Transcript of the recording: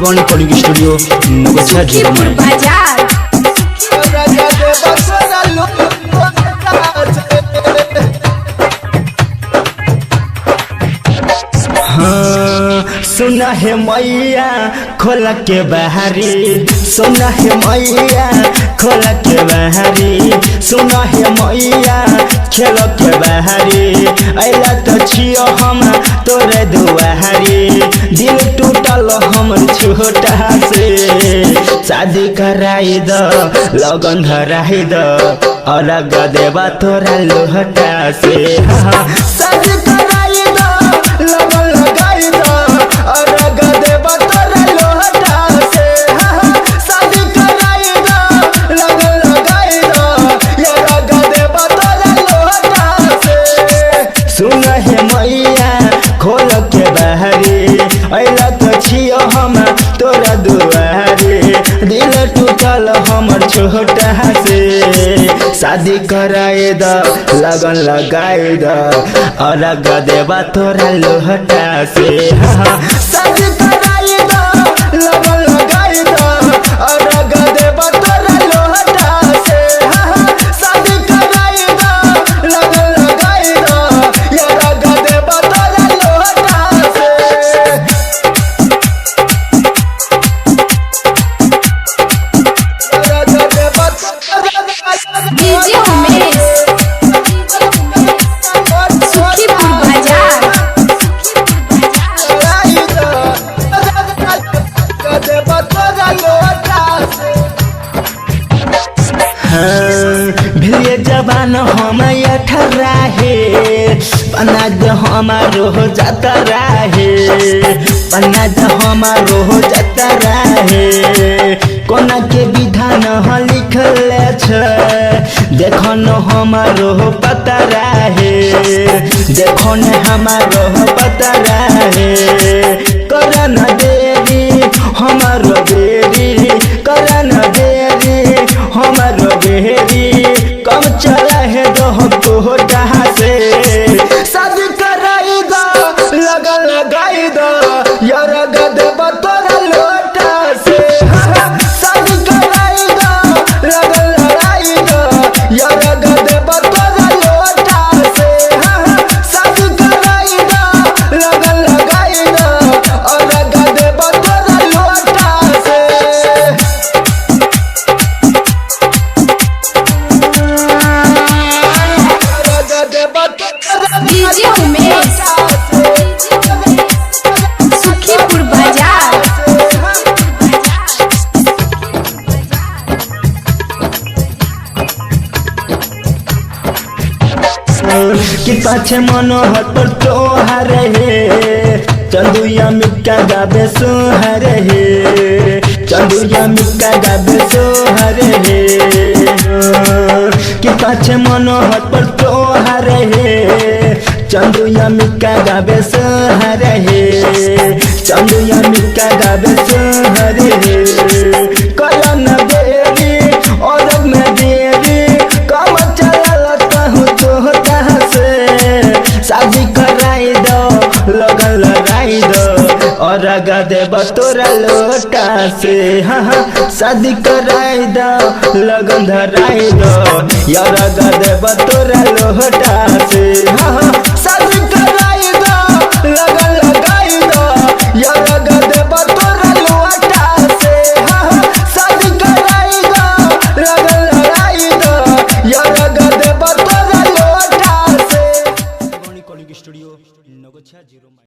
Shivam recording studio नगोछा Sukhipur बाजार। हाँ सुना है मैया खोला के बहारी, सुना है मैया खोला के बहारी, सुना है मैया खेल के बहारी। अला तो छियो हम तोरे दुआरी, दिल टूटल हमर छोटा से। शादी कराई द लगन धराई द और देवा तोरा लोहटा से। शादी कराई द लगन लगाई द और देवा तोरा लोहटा से। शादी कराई द लगन लगाई द और देवा तोरा लोहटा से। सुन है मैया खोल के बहरी, अला तो छियो हम तोरा दुआरी, दिल टूटल हमर छोटा से। शादी कराए द लगन लगाए द और देवा तोरा लोहटा से। शादी कराए द लगन लगाए द और देवा तोरा लोहटा से। शादी कराए द लगन लगाए द और देवा तोरा लोहटा से। डीजे उमेश सुखीपुर बाजार। भिलिए जवान हम 18 पनाज हमारो जाता रहे, पनाज हमारो जाता रहे। कोना के विधान लिखल छ देखो न हमारो पता रहे, देखो न हमारो पता रहे। करन देरी हमारो देरी, करन देरी हमारो बेरी, कम चला है दो तो जहाँ से। शादी कराई दो लगन लगाई दो यार देवा तोरा लोटा से। शादी कराई दो लगन लगाई दो यार देवा तोरा लोटा से। शादी कराई दो लगन लगाई दो और देवा तोरा लोटा से। डीजे उमेश सुखीपुर बाजार। कि पाछे मनोहर पर तोहार हे, चंदुया मिक्का गाबे सोहर हे, चंदुया मिक्का गाबे सोहर हे। कि पाछे मनोहर पर तोहार हे, चंदुया मिक्का गाबे सोहर हे, चंदुया मिक्का गाबे सोहर हे। कलन बेरी और में देरी कम चला कहूँ तो से। शादी कराई दो लगन लगाई दो और देवा तोरा लोटा से। शादी कराई दो लगन धराई दो यार देवा तोरा लोटा